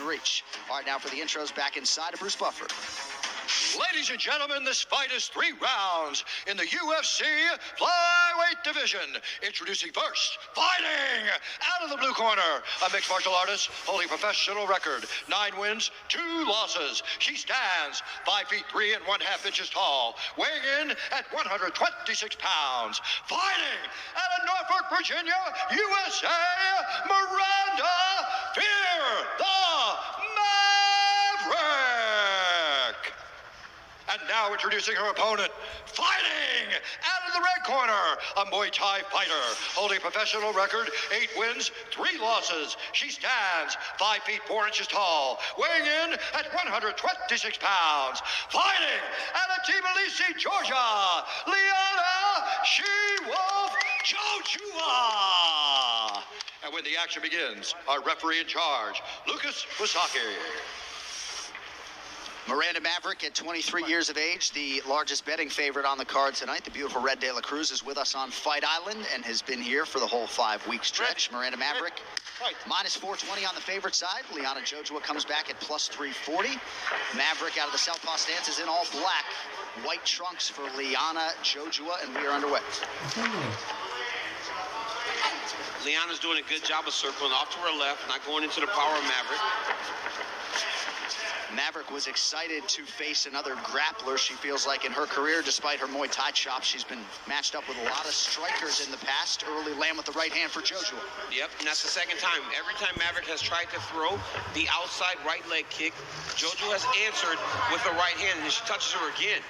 reach. All right, now for the intros, back inside of Bruce Buffer. Ladies and gentlemen, this fight is 3 rounds in the UFC flyweight division. Introducing first, fighting out of the blue corner, a mixed martial artist holding professional record, 9 wins, 2 losses. She stands 5 feet 3 and 1/2 inches tall, weighing in at 126 pounds. Fighting out of Norfolk, Virginia, USA, Miranda, Fear the Maverick. And now introducing her opponent, fighting out of the red corner, a Muay Thai fighter, holding a professional record, 8 wins, 3 losses. She stands 5 feet 4 inches tall, weighing in at 126 pounds. Fighting out of Tbilisi, Georgia, Liana, She-Wolf, Jojua. And when the action begins, our referee in charge, Lucas Wasaki. Miranda Maverick at 23 years of age, the largest betting favorite on the card tonight. The beautiful Red De La Cruz is with us on Fight Island and has been here for the whole 5-week stretch. Miranda Maverick, minus 420 on the favorite side. Liana Jojua comes back at plus 340. Maverick out of the southpaw stance is in all black. White trunks for Liana Jojua, and we are underway. Liana's doing a good job of circling off to her left, not going into the power of Maverick. Maverick was excited to face another grappler. She feels like in her career, despite her Muay Thai chops, she's been matched up with a lot of strikers in the past. Early land with the right hand for Jojua. Yep, and that's the second time. Every time Maverick has tried to throw the outside right leg kick, Jojua has answered with the right hand, and she touches her again.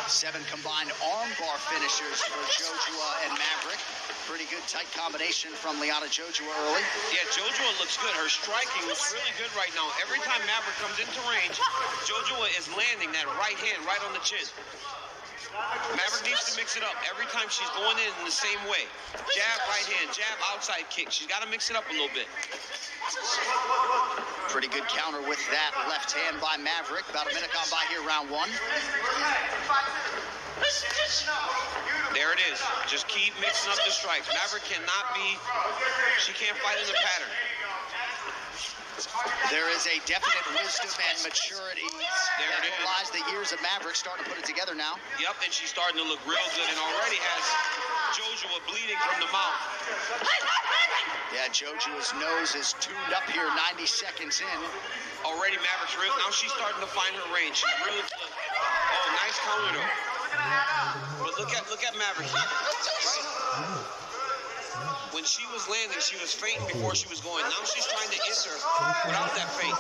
Seven combined armbar finishers for Jojua and Maverick. Pretty good tight combination from Liana Jojua early. Yeah, Jojua looks good. Her striking looks really good right now. Every time Maverick comes into range, Jojua is landing that right hand right on the chin. Maverick needs to mix it up. Every time she's going in the same way. Jab, right hand, jab, outside kick. She's got to mix it up a little bit. Pretty good counter with that left hand by Maverick. About a minute gone by here, round 1. There it is. Just keep mixing up the strikes. Maverick cannot be, she can't fight in the pattern. There is a definite wisdom and maturity that lies the years of Maverick starting to put it together now. Yep, and she's starting to look real good and already has Jojua bleeding from the mouth. Yeah, Jojua's nose is tuned up here 90 seconds in. Already Maverick's real. Now she's starting to find her range. She's really good. Oh, nice counter though. But look at Maverick. Right? When she was landing, she was fainting before she was going. Now she's trying to enter without that feint.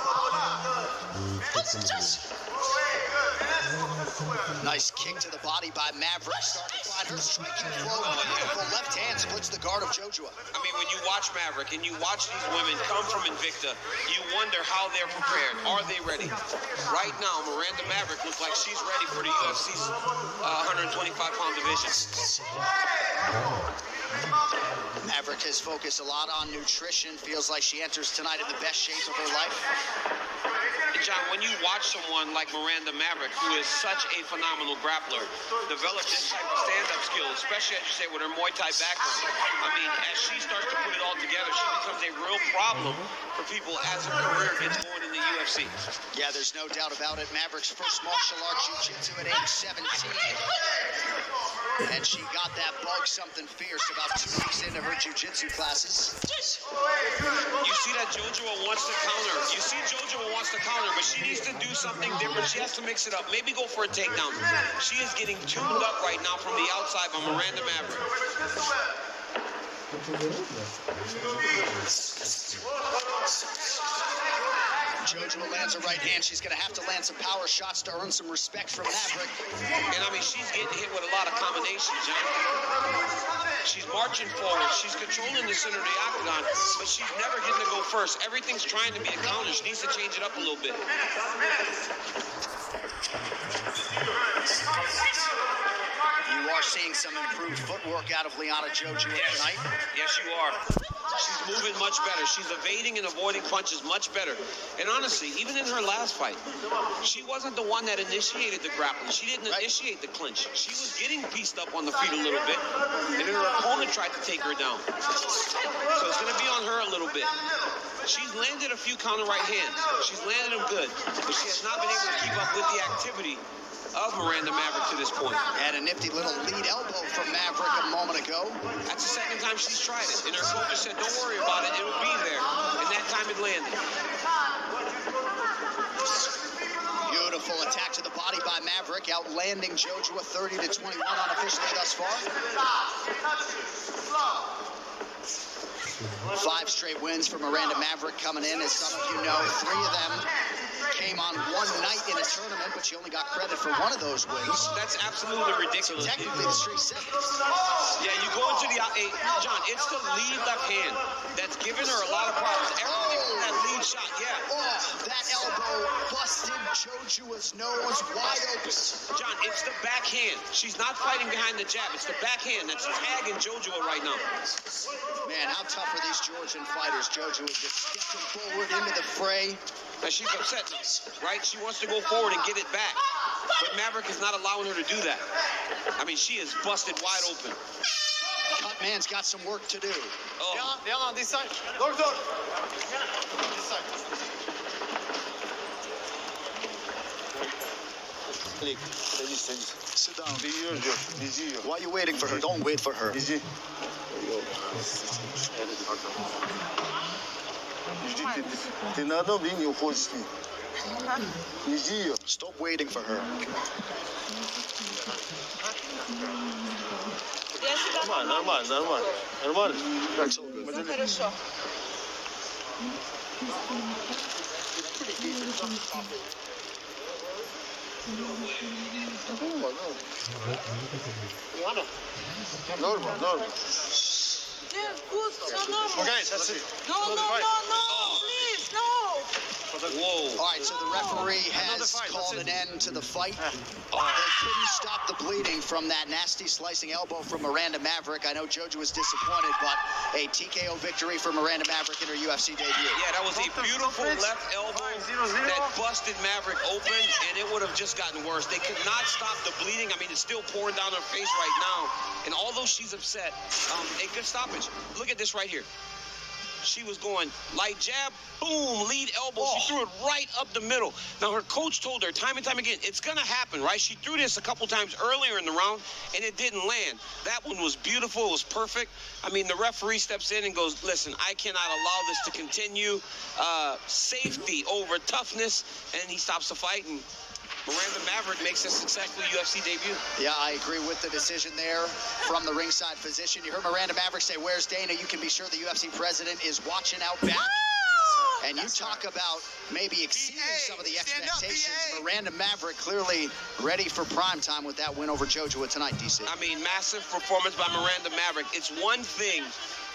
Nice kick to the body by Maverick. Starting to find her striking flow. Beautiful left hand splits the guard of Jojua. I mean, when you watch Maverick and you watch these women come from Invicta, you wonder how they're prepared. Are they ready? Right now, Miranda Maverick looks like she's ready for the UFC's 125-pound division. Maverick has focused a lot on nutrition. Feels like she enters tonight in the best shape of her life. And John, when you watch someone like Miranda Maverick, who is such a phenomenal grappler, develop this type of stand-up skill, especially as you say with her Muay Thai background, I mean, as she starts to put it all together, she becomes a real problem for people as her career gets going in the UFC. Yeah, there's no doubt about it. Maverick's first martial art jiu-jitsu at age 17. And she got that bug something fierce about 2 weeks into her jiu-jitsu classes. You see that Jojua wants to counter. You see Jojua wants to counter, but she needs to do something different. She has to mix it up. Maybe go for a takedown. She is getting tuned up right now from the outside by Miranda Maverick. Jojua lands a right hand. She's going to have to land some power shots to earn some respect from Maverick. And I mean, she's getting hit with a lot of combinations, John. She's marching forward. She's controlling the center of the octagon, but she's never getting to go first. Everything's trying to be a counter. She needs to change it up a little bit. You are seeing some improved footwork out of Liana Jojua tonight. Yes, you are. She's moving much better. She's evading and avoiding punches much better. And honestly, even in her last fight, she wasn't the one that initiated the grappling. She didn't initiate the clinch. She was getting pieced up on the feet a little bit, and then her opponent tried to take her down. So it's going to be on her a little bit. She's landed a few counter right hands. She's landed them good, but she has not been able to keep up with the activity of Miranda Maverick to this point. And a nifty little lead elbow from Maverick a moment ago. That's the second time she's tried it, and her coach said, don't worry about it, it'll be there. And that time it landed. Beautiful attack to the body by Maverick, outlanding Jojua 30-21 unofficially thus far. 5 straight wins for Miranda Maverick coming in. As some of you know, 3 of them came on one night in a tournament, but she only got credit for one of those wins. That's absolutely ridiculous. So technically, the streak 7. Yeah, you go into the John, it's the lead left hand that's given her a lot of problems. Everything from that lead shot, yeah. Oh, that elbow busted Jojua's nose wide open. John, it's the backhand. She's not fighting behind the jab. It's the backhand that's tagging Jojua right now. Man, how tough are these Georgian fighters? Jojua just stepping forward into the fray. And she's upset now, right? She wants to go forward and get it back. But Maverick is not allowing her to do that. I mean, she is busted wide open. Cutman's got some work to do. Oh. Liana, this side. Door. This side. Sit down. Why are you waiting for her? Don't wait for her. Stop waiting for her. Нормально. That's all good. Хорошо. Normal. Yeah, good, so normal. Okay, that's it. No, please, no. Whoa. All right, so the referee has called an end to the fight. They couldn't stop the bleeding from that nasty slicing elbow from Miranda Maverick. I know Jojua was disappointed, but a TKO victory for Miranda Maverick in her UFC debut. Yeah, that was a beautiful left elbow that busted Maverick open, and it would have just gotten worse. They could not stop the bleeding. I mean, it's still pouring down her face right now. And although she's upset, a good stoppage. Look at this right here. She was going light jab, boom, lead elbow. She threw it right up the middle. Now, her coach told her time and time again, it's going to happen, right? She threw this a couple times earlier in the round, and it didn't land. That one was beautiful. It was perfect. I mean, the referee steps in and goes, listen, I cannot allow this to continue. Safety over toughness, and he stops the fight, and Miranda Maverick makes a successful UFC debut. Yeah, I agree with the decision there from the ringside position. You heard Miranda Maverick say, where's Dana? You can be sure the UFC president is watching out back. And you talk about maybe exceeding some of the expectations. Miranda Maverick clearly ready for prime time with that win over Jojua tonight, DC. I mean, massive performance by Miranda Maverick. It's one thing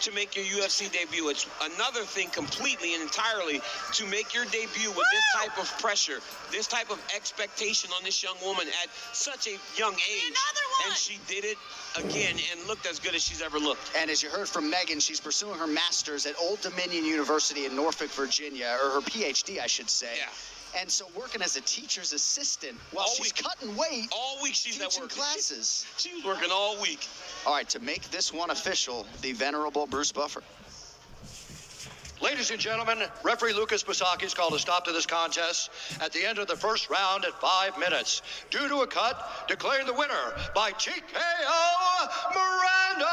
to make your UFC debut. It's another thing completely and entirely to make your debut with this type of pressure, this type of expectation on this young woman at such a young age. And she did it again and looked as good as she's ever looked. And as you heard from Megan, she's pursuing her master's at Old Dominion University in Norfolk, Virginia, or her PhD, I should say. Yeah. And so working as a teacher's assistant while she's cutting weight, all week she's at teaching work. classes. She was working all week. All right, to make this one official, the venerable Bruce Buffer. Ladies and gentlemen, referee Lucas Basaki's called a stop to this contest at the end of the first round at 5 minutes. Due to a cut, declaring the winner by TKO, Miranda